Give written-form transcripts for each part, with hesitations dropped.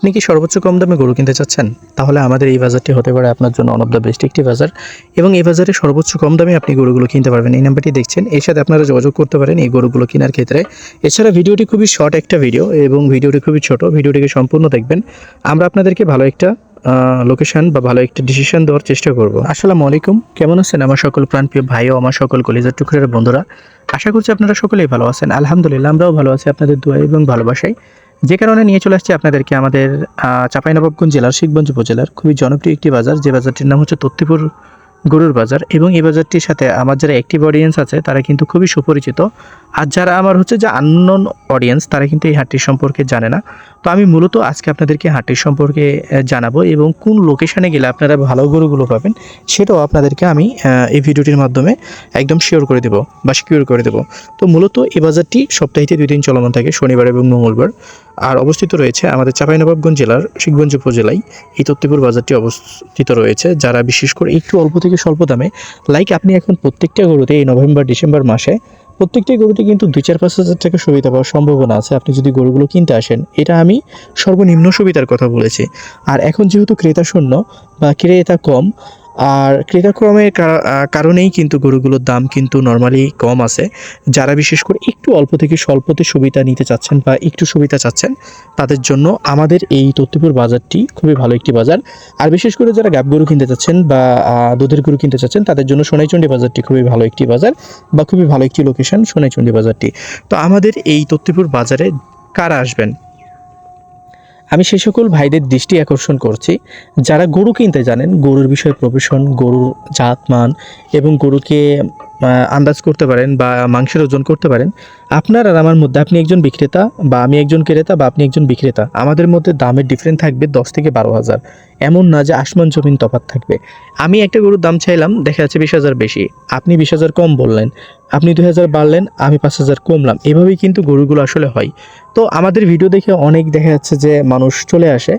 আপনি কি সর্বোচ্চ কম দামে গরু কিনতে চাচ্ছেন? তাহলে আমাদের এই বাজারটি হতে পারে আপনার জন্য ওয়ান অফ দ্য বেস্ট একটি বাজার এবং এই বাজারে সর্বোচ্চ কম দামে আপনি গরুগুলো কিনতে পারবেন। এই নাম্বারটি দেখছেন, এর সাথে আপনারা যোগাযোগ করতে পারেন এই গরুগুলো কেনার ক্ষেত্রে। এছাড়া ভিডিওটি খুবই শর্ট একটা ভিডিও এবং ভিডিওটি খুবই ছোট। ভিডিওটিকে সম্পূর্ণ দেখবেন। আমরা আপনাদেরকে ভালো একটা লোকেশন বা ভালো একটা ডিসিশন দেওয়ার চেষ্টা করব। আসসালামু আলাইকুম, কেমন আছেন আমার সকল প্রাণপ্রিয় ভাই ও আমার সকল কলিজার টুকরের বন্ধুরা? আশা করছি আপনারা সকলেই ভালো আছেন। আলহামদুলিল্লাহ, আমরাও ভালো আছি আপনাদের দোয়া এবং ভালোবাসায়। যে কারণে নিয়ে চলে আসছি আপনাদেরকে আমাদের চাঁপাইনবাবগঞ্জ জেলার শিখগঞ্জ উপজেলার খুবই জনপ্রিয় একটি বাজার, যে বাজারটির নাম হচ্ছে তত্ত্বপুর গরুর বাজার। এবং এই বাজারটির সাথে আমার যারা অ্যাক্টিভ অডিয়েন্স আছে তারা কিন্তু খুবই সুপরিচিত, আর যারা আমার হচ্ছে যে আননোন অডিয়েন্স তারা কিন্তু এই হাটটির সম্পর্কে জানে না। তো আমি মূলত আজকে আপনাদেরকে হাটটির সম্পর্কে জানাবো এবং কোন লোকেশনে গেলে আপনারা ভালো গরুগুলো পাবেন সেটাও আপনাদেরকে আমি এই ভিডিওটির মাধ্যমে একদম শিওর করে দেবো বা সিকিউর করে দেবো। তো মূলত এই বাজারটি সপ্তাহে 2 দিন চলমান থাকে, শনিবার এবং মঙ্গলবার, আর অবস্থিত রয়েছে আমাদের চাঁপাইনবাবগঞ্জ জেলার শিখগঞ্জ উপজেলায়। এই তত্ত্বপুর বাজারটি অবস্থিত রয়েছে। যারা বিশেষ করে একটু অল্প থেকে স্বল্প দামে, লাইক আপনি এখন প্রত্যেকটা গরুতে এই নভেম্বর ডিসেম্বর মাসে প্রত্যেকটা গরুতে কিন্তু 2-4-5 হাজার টাকা সুবিধা পাওয়ার সম্ভাবনা আছে আপনি যদি গরুগুলো কিনতে আসেন। এটা আমি সর্বনিম্ন সুবিধার কথা বলেছি। আর এখন যেহেতু ক্রেতা শূন্য বা ক্রেতা কম, আর ক্রেতাক্রমের কারণেই কিন্তু গরুগুলোর দাম কিন্তু নর্মালি কম আছে। যারা বিশেষ করে একটু অল্প থেকে স্বল্পতে সুবিধা নিতে চাচ্ছেন বা একটু সুবিধা চাচ্ছেন, তাদের জন্য আমাদের এই তত্ত্বপুর বাজারটি খুবই ভালো একটি বাজার। আর বিশেষ করে যারা গাব গরু কিনতে চাচ্ছেন বা দুধের গরু কিনতে চাচ্ছেন, তাদের জন্য সোনাইচন্ডী বাজারটি খুবই ভালো একটি বাজার বা খুবই ভালো একটি লোকেশন সোনাইচন্ডী বাজারটি। তো আমাদের এই তত্ত্বপুর বাজারে কারা আসবেন, আমি সেই সকল ভাইদের দৃষ্টি আকর্ষণ করছি যারা গরু কিনতে জানেন, গরুর বিষয়ে প্রফেশন, গরুর জাতমান এবং গরুকে আন্দাজ করতে পারেন বা মাংসের ওজন করতে পারেন। আপনার আর আমার মধ্যে, আপনি একজন বিক্রেতা বা আমি একজন ক্রেতা বা আপনি একজন বিক্রেতা, আমাদের মধ্যে দামের ডিফারেন্স থাকবে 10 থেকে 12 হাজার। এমন না যে আসমান জমিন তফাৎ থাকবে। আমি একটা গরুর দাম চাইলাম, দেখা যাচ্ছে 20,000 বেশি, আপনি 20,000 কম বললেন, আপনি 2,000 বাড়লেন, আমি 5,000 কমলাম। এভাবেই কিন্তু গরুগুলো আসলে হয়। তো আমাদের ভিডিও দেখে অনেক দেখা যাচ্ছে যে মানুষ চলে আসে,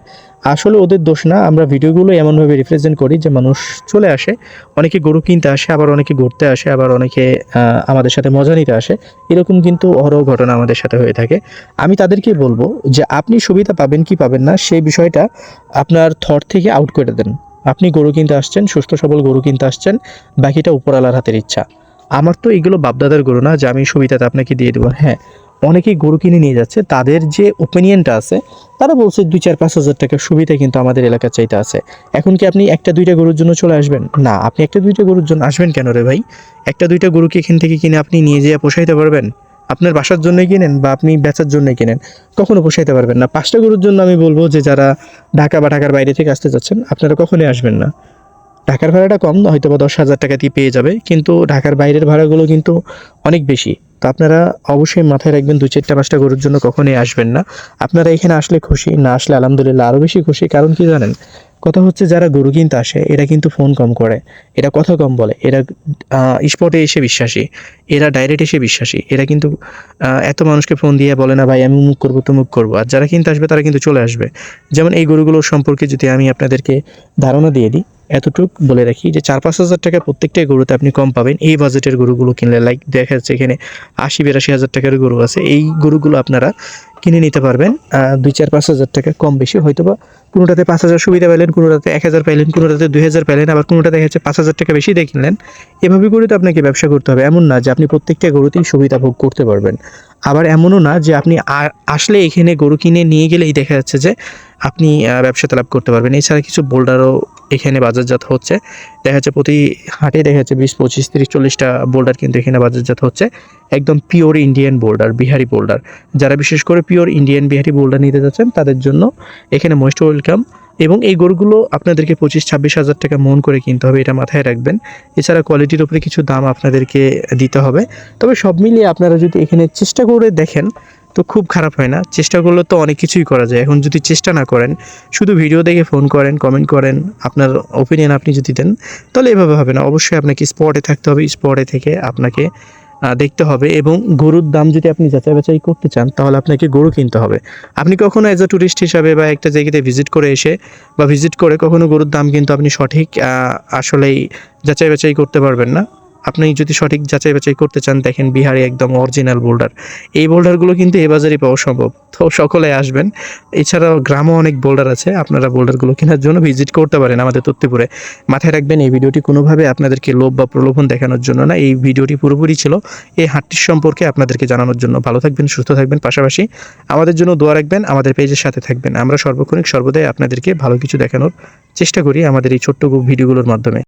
আসলে ওদের দোষ না, আমরা ভিডিওগুলো এমনভাবে রিপ্রেজেন্ট করি যে মানুষ চলে আসে, অনেকে গরু কিনতে আসে, আবার অনেকে ঘুরতে আসে, আবার অনেকে আমাদের সাথে মজা নিতে আসে। এরকম কিন্তু অহরহ ঘটনা আমাদের সাথে হয়ে থাকে। আমি তাদেরকে বলবো যে আপনি সুবিধা পাবেন কি পাবেন না সেই বিষয়টা আপনার থট থেকে আউট করে দেন। আপনি গরু কিনতে আসছেন, সুস্থ সবল গরু কিনতে আসছেন, বাকিটা উপরওয়ালার হাতের ইচ্ছা। আমার তো এগুলো বাপদাদার গরু না যে আমি সুবিধাটা আপনাকে দিয়ে দেবো। হ্যাঁ, অনেকেই গরু কিনে নিয়ে যাচ্ছে, তাদের যে ওপিনিয়নটা আছে, তারা বলছে 2-4-5 হাজার টাকার সুবিধা কিন্তু আমাদের এলাকার চাইতে আছে। এখন কি আপনি 1-2টা গরুর জন্য চলে আসবেন? না, আপনি 1-2টা গরুর জন্য আসবেন কেন রে ভাই? 1-2টা গরুকে এখান থেকে কিনে আপনি নিয়ে যেয়ে পোষাইতে পারবেন? আপনার বাসার জন্যই কিনেন বা আপনি বেচার জন্যই কিনেন, কখনো পোষাইতে পারবেন না। 5টা গরুর জন্য আমি বলবো যে যারা ঢাকা বা ঢাকার বাইরে থেকে আসতে চাচ্ছেন, আপনারা কখনোই আসবেন না। ঢাকার ভাড়াটা কম, হয়তো বা 10,000 টাকা দিয়ে পেয়ে যাবে, কিন্তু ঢাকার বাইরের ভাড়াগুলো কিন্তু অনেক বেশি। তো আপনারা অবশ্যই মাথায় রাখবেন, 2-4-5টা গরুর জন্য কখনোই আসবেন না। আপনারা এখানে আসলে খুশি, না আসলে আলহামদুলিল্লাহ আরও বেশি খুশি। কারণ কি জানেন, কথা হচ্ছে যারা গরু কিনতে আসে এরা কিন্তু ফোন কম করে, এরা কথা কম বলে, এরা স্পটে এসে বিশ্বাসী, এরা ডাইরেক্ট এসে বিশ্বাসী। এরা কিন্তু এত মানুষকে ফোন দিয়ে বলে না ভাই আমি মুখ করবো তমুক করবো। আর যারা কিনতে আসবে তারা কিন্তু চলে আসবে। যেমন এই গরুগুলোর সম্পর্কে যদি আমি আপনাদেরকে ধারণা দিয়ে দিই, এতটুক বলে রাখি যে 4-5 হাজার টাকা প্রত্যেকটা গরুতে আপনি কম পাবেন এই বাজেটের গরুগুলো কিনলে। লাইক দেখা যাচ্ছে এখানে 80-82 হাজার টাকার গরু আছে, এই গরুগুলো আপনারা কিনে নিতে পারবেন 2-4-5 হাজার টাকা কম বেশি। হয়তো বা কোনোটাতে 5,000 সুবিধা পেলেন, কোনোটাতে 1,000 পাইলেন, কোনোটাতে 2,000 পাইলেন, আবার কোনোটা দেখা যাচ্ছে 5,000 টাকা বেশি দিয়ে কিনলেন। এভাবে করে তো আপনাকে ব্যবসা করতে হবে। এমন না যে আপনি প্রত্যেকটা গরুতেই সুবিধা ভোগ করতে পারবেন। আবার এমনও না যে আপনি আসলে এখানে গরু কিনে নিয়ে গেলেই দেখা যাচ্ছে যে আপনি ব্যবসাতে লাভ করতে পারবেন। এছাড়া কিছু বোল্ডারও এখানে বাজারজাত হচ্ছে। দেখা যাচ্ছে প্রতি হাটে দেখা যাচ্ছে 20, 25, 30, 40টা বোল্ডার কিন্তু এখানে বাজারজাত হচ্ছে। একদম pure Indian boulder, Bihari boulder. যারা বিশেষ করে পিওর ইন্ডিয়ান বিহারি বোল্ডার নিতে যাচ্ছেন তাদের জন্য এখানে মোস্ট ওয়েলকাম। এবং এই গরুগুলো আপনাদেরকে 25-26 হাজার টাকা মন করে কিনতে হবে, এটা মাথায় রাখবেন। এছাড়া কোয়ালিটির উপরে কিছু দাম আপনাদেরকে দিতে হবে। তবে সব মিলিয়ে আপনারা যদি এখানে চেষ্টা করে দেখেন তো খুব খারাপ হয় না। চেষ্টা করলে তো অনেক কিছুই করা যায়। এখন যদি চেষ্টা না করেন, শুধু ভিডিও দেখে ফোন করেন, কমেন্ট করেন, আপনার ওপিনিয়ন আপনি যদি দেন, তাহলে এভাবে হবে না। অবশ্যই আপনাকে স্পটে থাকতে হবে, স্পটে থেকে আপনাকে দেখতে হবে। এবং গরুর দাম যদি আপনি যাচাই বাছাই করতে চান তাহলে আপনাকে গরু কিনতে হবে। আপনি কখনো অ্যাজ আ ট্যুরিস্ট হিসাবে বা একটা জায়গাতে ভিজিট করে এসে বা ভিজিট করে কখনো গরুর দাম কিন্তু আপনি সঠিক আসলেই যাচাই বাছাই করতে পারবেন না। আপনি যদি সঠিক যাচাই বাছাই করতে চান, দেখেন বিহারে একদম অরিজিনাল বোল্ডার। এই বোল্ডারগুলো কিন্তু এই বাজারেই পাওয়া সম্ভব। তো সকলে আসবেন। এছাড়াও গ্রামেও অনেক বোল্ডার আছে, আপনারা বোল্ডারগুলো কেনার জন্য ভিজিট করতে পারেন আমাদের তথ্যপুরে। মাথায় রাখবেন, এই ভিডিওটি কোনোভাবে আপনাদেরকে লোভ বা প্রলোভন দেখানোর জন্য না, এই ভিডিওটি পুরোপুরি ছিল এই হাটটির সম্পর্কে আপনাদেরকে জানানোর জন্য। ভালো থাকবেন, সুস্থ থাকবেন, পাশাপাশি আমাদের জন্য দোয়া রাখবেন, আমাদের পেজের সাথে থাকবেন। আমরা সর্বক্ষণিক সর্বদাই আপনাদেরকে ভালো কিছু দেখানোর চেষ্টা করি আমাদের এই ছোট্ট ভিডিওগুলোর মাধ্যমে।